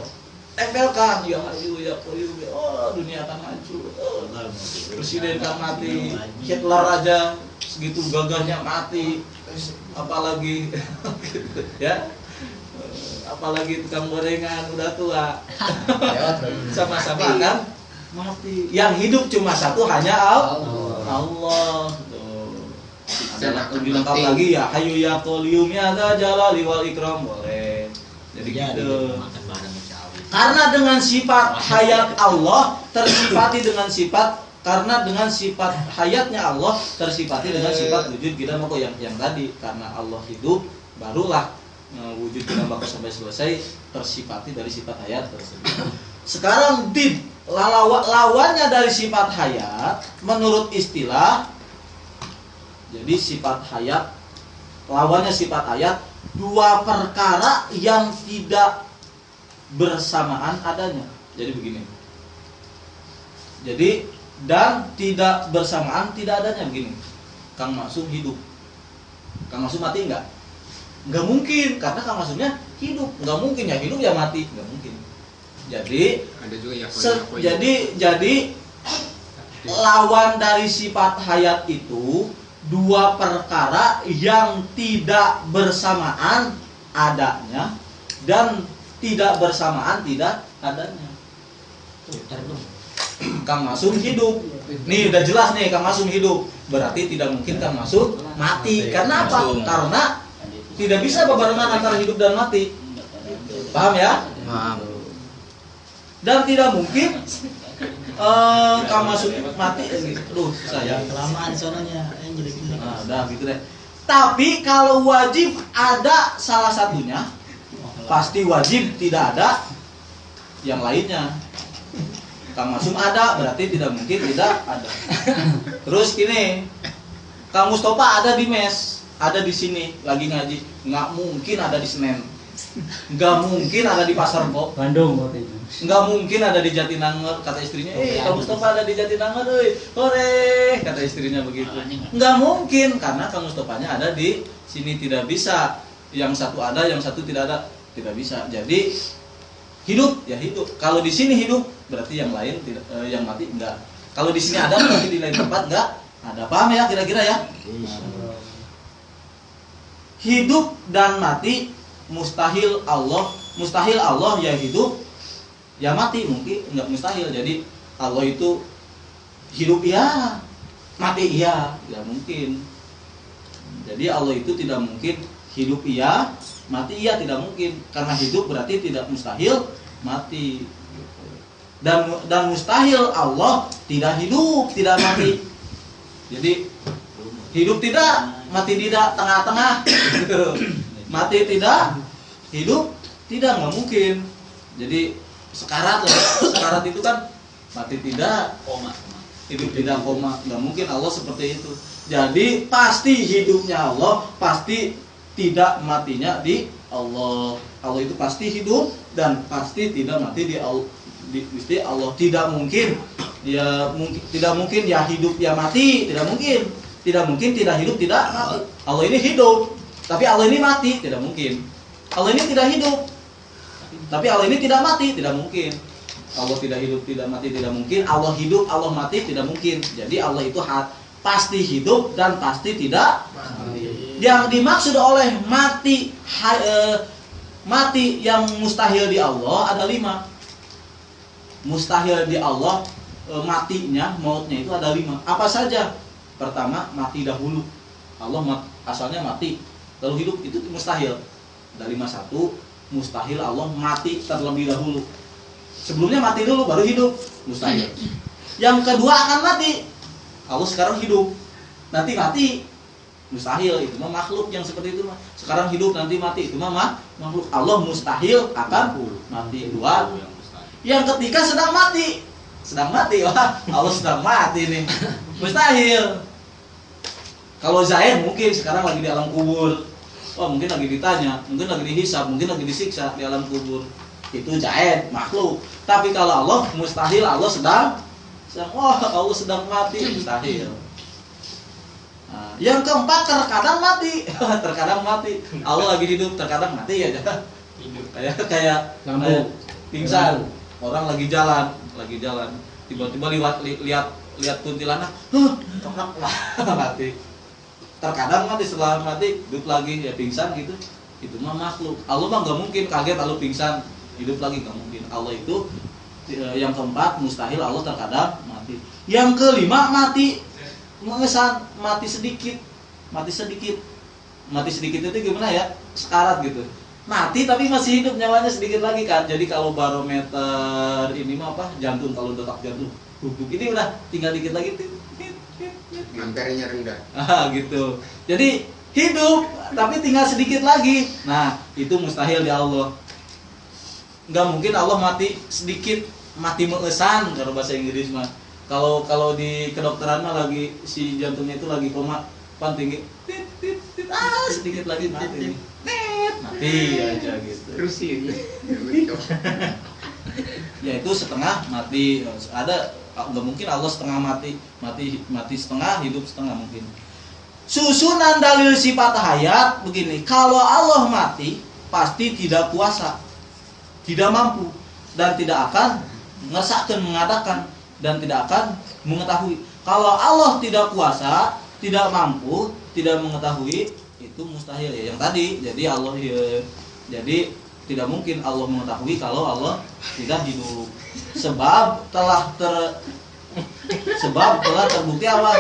Speaker 1: Tempelkan, ya hayu ya qayyum. Oh, dunia akan hancur. Oh, presiden akan mati, Hitler aja segitu gagahnya mati, apalagi ya, apalagi tukang gorengan udah tua, sama-sama kan mati. Yang hidup cuma satu, hanya Allah. Tuh. Ada lebih lengkap lagi ya, hayu ya qayyum ya dzal jalali wal ikram, boleh. Jadi gitu. Karena dengan sifat hayat Allah tersifati dengan sifat, karena dengan sifat hayatnya Allah tersifati dengan sifat wujud kita mako yang tadi, karena Allah hidup barulah wujud kita mako sampai selesai tersifati dari sifat hayat tersebut. Sekarang lawannya dari sifat hayat menurut istilah, jadi sifat hayat lawannya sifat hayat, dua perkara yang tidak bersamaan adanya. Jadi begini. Jadi dan tidak bersamaan tidak adanya begini. Kang Maksum hidup. Kang Maksum mati enggak? Enggak mungkin, karena Kang Maksumnya hidup. Enggak mungkin ya hidup ya mati, enggak mungkin. Jadi
Speaker 3: Ada juga ya.
Speaker 1: jadi lawan dari sifat hayat itu dua perkara yang tidak bersamaan adanya dan tidak bersamaan tidak adanya. Kang Maksum hidup. Nih udah jelas nih Kang Maksum hidup. Berarti tidak mungkin Kang Maksum mati. Karena apa? Karena tidak bisa berbarengan antara hidup dan mati. Paham ya?
Speaker 2: Paham.
Speaker 1: Dan tidak mungkin Kang Maksum mati. Aduh, saya
Speaker 4: kelamaan sononya yang jelek-jelek.
Speaker 1: Nah, udah gitu deh. Tapi kalau wajib ada salah satunya, pasti wajib tidak ada yang lainnya. Kang Maksum ada, berarti tidak mungkin tidak ada. Terus gini, Kang Mustafa ada di mes, ada di sini lagi ngaji, nggak mungkin ada di Senen, nggak mungkin ada di Pasar Bo,
Speaker 4: Bandung waktu itu.
Speaker 1: nggak mungkin ada di Jatinangor. Kata istrinya, Kang Mustafa ada di Jatinangor, hore, kata istrinya begitu. Nggak mungkin, karena Kang Mustafanya ada di sini, tidak bisa. Yang satu ada, yang satu tidak ada, tidak bisa. Jadi hidup ya hidup. Kalau di sini hidup, berarti yang lain tidak, yang mati enggak. Kalau di sini ada, berarti di lain tempat enggak ada. Paham ya kira-kira ya? Hidup dan mati mustahil Allah ya hidup ya mati, mungkin enggak mustahil. Jadi Allah itu hidup ya, mati iya, ya mungkin. Jadi Allah itu tidak mungkin hidup iya, mati iya, tidak mungkin. Karena hidup berarti tidak mustahil mati. Dan mustahil Allah tidak hidup, tidak mati. Jadi hidup tidak, mati tidak, tengah-tengah. Mati tidak, hidup tidak, nggak mungkin. Jadi sekarat lah, sekarat itu kan mati tidak, hidup tidak, koma, nggak mungkin Allah seperti itu. Jadi pasti hidupnya Allah, pasti tidak matinya di Allah. Allah itu pasti hidup dan pasti tidak mati di Allah. Allah tidak mungkin ya, tidak mungkin ya hidup ya mati, tidak mungkin. Tidak mungkin tidak hidup tidak mati. Allah ini hidup, tapi Allah ini mati, tidak mungkin. Allah ini tidak hidup, tapi Allah ini tidak mati, tidak mungkin. Allah tidak hidup, tidak mati, tidak mungkin. Allah hidup, Allah mati, tidak mungkin. Jadi Allah itu pasti hidup dan pasti tidak mati. Yang dimaksud oleh mati mati yang mustahil di Allah ada 5. Mustahil di Allah matinya, mautnya itu ada 5. Apa saja? Pertama, mati dahulu. Allah asalnya mati, lalu hidup, itu mustahil. Ada 5. 1, mustahil Allah mati terlebih dahulu. Sebelumnya mati dulu baru hidup, mustahil. Yang kedua akan mati. Allah sekarang hidup, nanti mati, mustahil. Itu mah makhluk yang seperti itu mah. Sekarang hidup nanti mati, itu mah makhluk. Allah mustahil akan mati. 2. Yang ketiga sedang mati. Wah, Allah sedang mati nih. Mustahil. Kalau Zaid mungkin sekarang lagi di alam kubur. oh mungkin lagi ditanya, mungkin lagi dihisab, mungkin lagi disiksa di alam kubur. Itu jaid, makhluk. Tapi kalau Allah mustahil, Allah sedang Allah sedang mati, mustahil. Nah, yang keempat terkadang mati. Terkadang mati. Allah lagi hidup, terkadang mati aja. Kayak pingsan. Orang lagi jalan, tiba-tiba lihat kuntilanak, mati. Terkadang mati, setelah mati hidup lagi, ya pingsan gitu. Itu mah makhluk. Allah mah nggak mungkin kaget lalu pingsan hidup lagi, nggak mungkin. Allah itu yang keempat mustahil, Allah terkadang mati. Yang kelima mati mengesan, mati sedikit itu gimana ya, sekarat gitu, mati tapi masih hidup, nyawanya sedikit lagi kan. Jadi kalau barometer ini mah apa, jantung, kalau detak jantung bubuk ini udah tinggal dikit lagi,
Speaker 3: ampernya rendah.
Speaker 1: Gitu. Jadi hidup tapi tinggal sedikit lagi. Nah itu mustahil di Allah. Nggak mungkin Allah mati sedikit, mati mengesan kalau bahasa Inggris mah. Kalau di kedokteran mah lagi si jantungnya itu lagi koma pan tinggi, sedikit lagi mati, mati aja gitu.
Speaker 3: Terus sih
Speaker 1: Ya itu setengah mati. Ada nggak mungkin Allah setengah mati setengah, hidup setengah mungkin. Susunan dalil sifat hayat begini, kalau Allah mati pasti tidak kuasa, tidak mampu, dan tidak akan ngesahkan mengadakan, dan tidak akan mengetahui. Kalau Allah tidak kuasa, tidak mampu, tidak mengetahui, itu mustahil ya yang tadi. Jadi Allah jadi tidak mungkin Allah mengetahui kalau Allah tidak hidup. Sebab telah terbukti apa?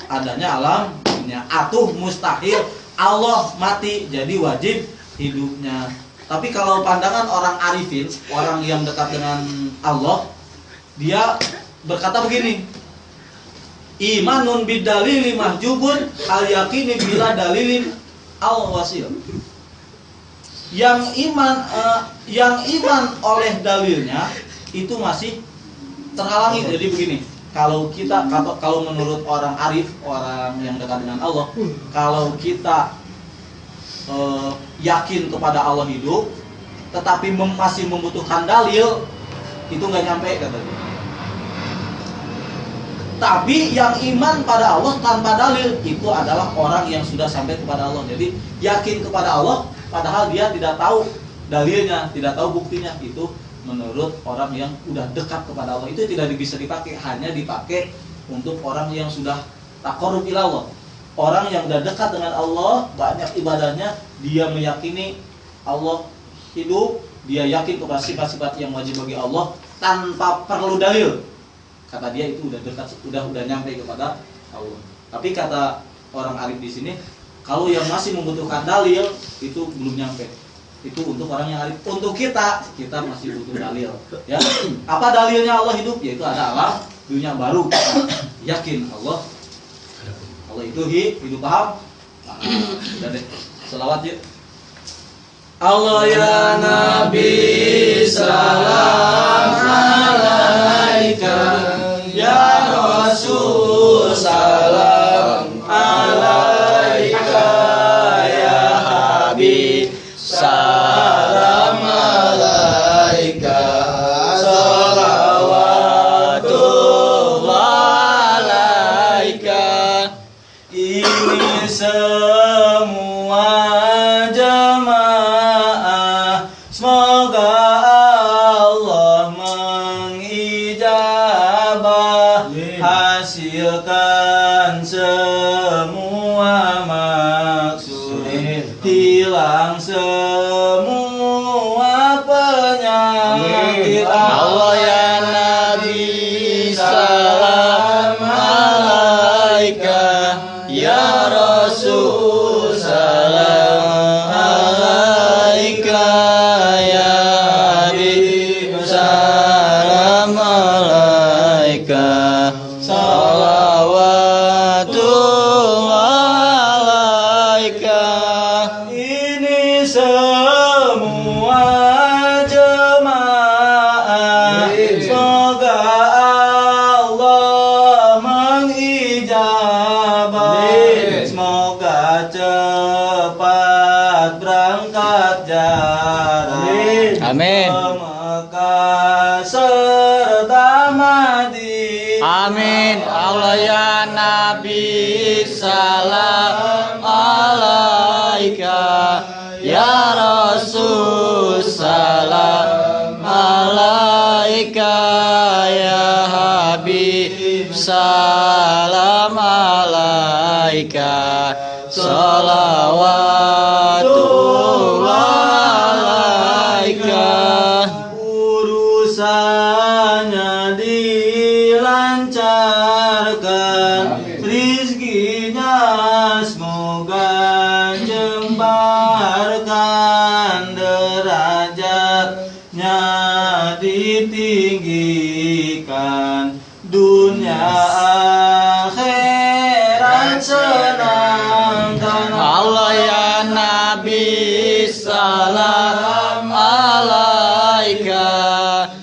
Speaker 1: Adanya alam dunia. Atuh mustahil Allah mati, jadi wajib hidupnya. Tapi kalau pandangan orang arifin, orang yang dekat dengan Allah, dia berkata begini, imanun bidalili mahjubun al yakini bila dalilin al wasil. Yang iman oleh dalilnya itu masih terhalangi. Jadi begini, kalau menurut orang arif, orang yang dekat dengan Allah, kalau kita yakin kepada Allah hidup, tetapi masih membutuhkan dalil, itu nggak nyampe katanya. Tapi yang iman pada Allah tanpa dalil itu adalah orang yang sudah sampai kepada Allah. Jadi yakin kepada Allah padahal dia tidak tahu dalilnya, tidak tahu buktinya. Itu menurut orang yang udah dekat kepada Allah. Itu tidak bisa dipakai, hanya dipakai untuk orang yang sudah taqarrub ila Allah. Orang yang udah dekat dengan Allah, banyak ibadahnya, dia meyakini Allah hidup, dia yakin kepada sifat-sifat yang wajib bagi Allah tanpa perlu dalil. Kata dia itu udah dekat, udah nyampe kepada Allah. Tapi kata orang arif di sini, kalau yang masih membutuhkan dalil itu belum nyampe. Itu untuk orang yang arif. Untuk kita masih butuh dalil. Ya, apa dalilnya Allah hidup? Yaitu ada alam dunia baru. Yakin Allah itu hidup, paham? Udah deh, selawat yuk. Allah ya Nabi salam alaika, ya Rasul salam alaika, ya Habib salam alaika, salawatullah alaika. Ini semua jamaah, semoga Allah mengijabah, hasilkan semua maksud, hilang semua penyakit. Allah ya Nabi salam alaika, ya Rasul salam alaika, ya Habib salam alaika, salawatullah alaika. Ini
Speaker 5: Amin. Allah ya Nabi salam alaika, ya Rasul salam alaika, ya Habib salam alaika, salawatullah alaika.
Speaker 6: Urusannya dilancarkan, rizkinya semoga jembarkan, derajatnya ditinggikan, dunia akhirat senangkan.
Speaker 5: Allah ya Nabi salam alaika,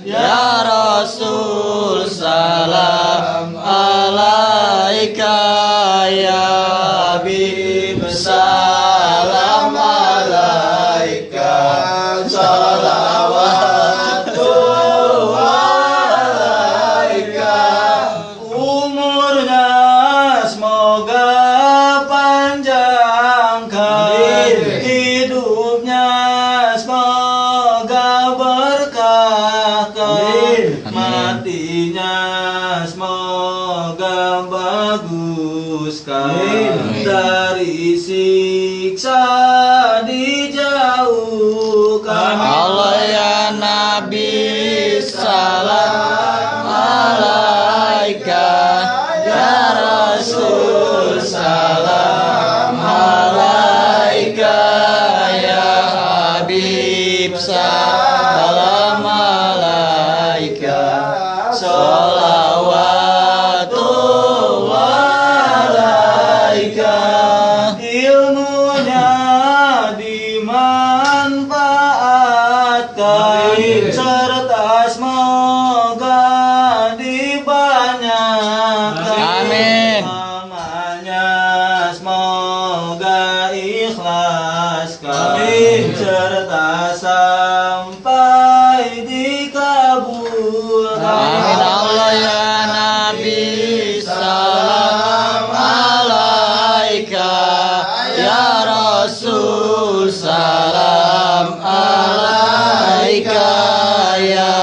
Speaker 5: ya Rasul salam alaika, ya Habib salam alaika, salawatullah alaika.
Speaker 6: Umurnya semoga panjangkan, hidupnya semoga berkahkan, matinya semoga baguskan, dari siksa dijauhkan.
Speaker 5: Allah ya Nabi salam alaika, ya Rasul salam alaika, ya Habib salam alaika, salawatullah alaika.
Speaker 6: Ilmunya dimanfaatkan, serta semoga dibanyakan.
Speaker 5: Amin.
Speaker 6: Amalnya semoga ikhlaskan, serta sampai dikabulkan.
Speaker 5: Amin. Allah ya Nabi salam alaika, ya Rasul salam alaika, ya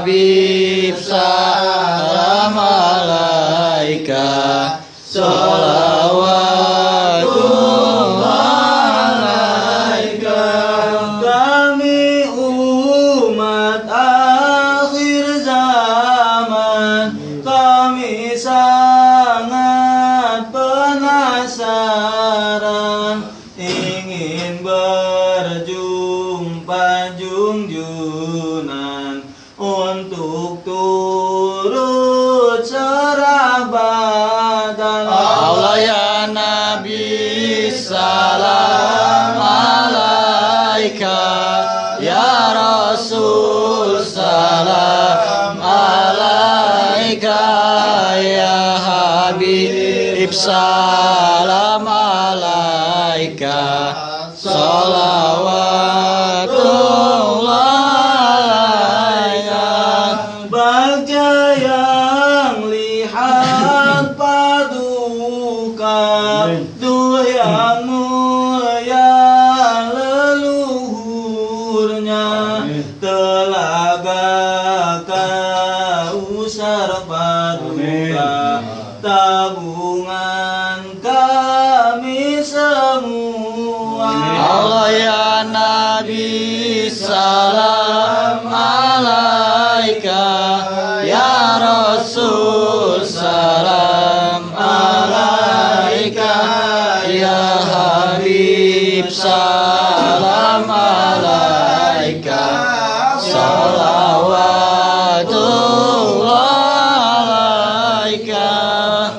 Speaker 5: Habib salam alaika, salawatullah alaika.
Speaker 6: Kami umat akhir zaman, kami sangat penasaran, ingin berjumpa junjunan untuk turut serah badan.
Speaker 5: Allah ya Nabi salam alaika, ya Rasul salam alaika, ya Habib salam alaika, salawatullah alaika.
Speaker 6: Bagja yang lihat paduka, dua yang mulia leluhurnya, telaga Kausar paduka, tabungan kami semua.
Speaker 5: Allah ya Nabi salam alaika, ya Rasul salam alaika, ya Habib salam alaika, salawatullah alaika.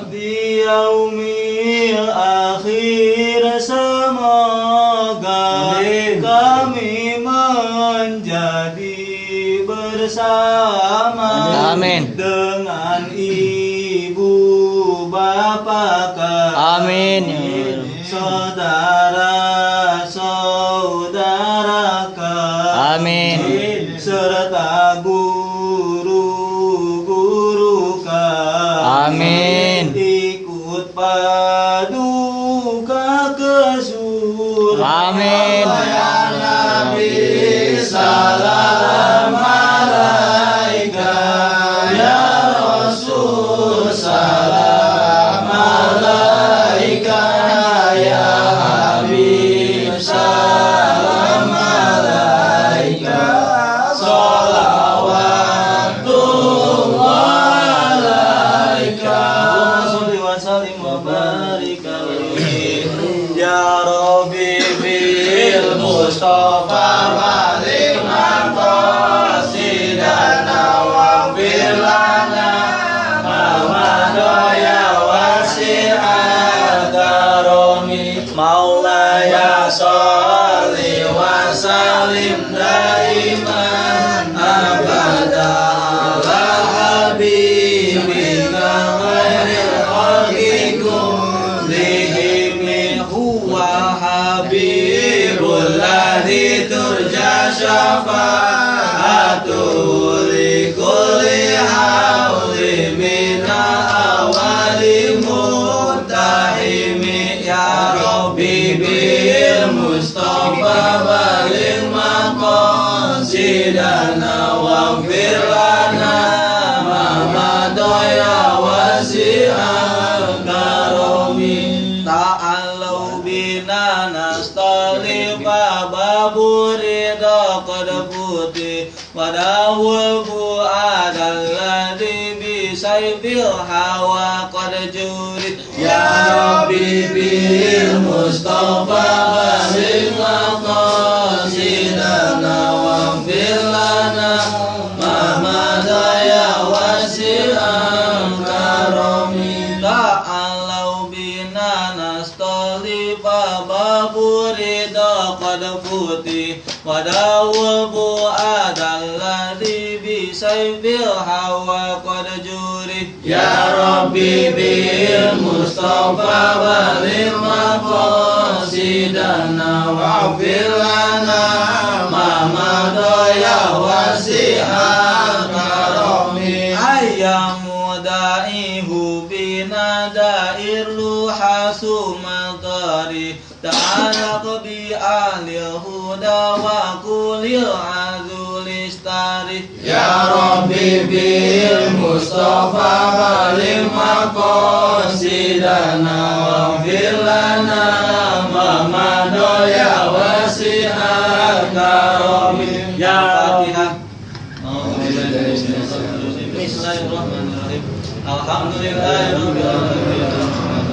Speaker 6: Di yaumil akhir semoga kami menjadi bersama.
Speaker 5: Amin.
Speaker 6: Dengan ibu bapa
Speaker 5: Amin.
Speaker 6: saudara-saudara
Speaker 5: Amin.
Speaker 6: serta guru-guru kami.
Speaker 1: وداوى الفؤاد الذي بسيف الهوى قد جرد
Speaker 6: يا ربي بالمصطفى بلغ مقاصدنا واغفر لنا ما مضى يا واسع الكرم
Speaker 1: تعالوا بنا نستغلب باب رضا قد فتح وداوى الفؤاد الذي بسيف الهوى قد جرد
Speaker 6: يا ربي بالمصطفى بلغ مقاصدنا واغفر لنا ما مضى يا واسع الكرم
Speaker 1: أيام دائه بنا دائر لوحة مطاري تعلق بأهل الهدى وكل العذول استاري
Speaker 6: يا ربي بالمصطفى بلغ مقاصدنا واغفر لنا ما مضى يا واسع الكرم يا
Speaker 1: Fatihah. Bismillahirrahmanirrahim. Alhamdulillahirabbil alamin.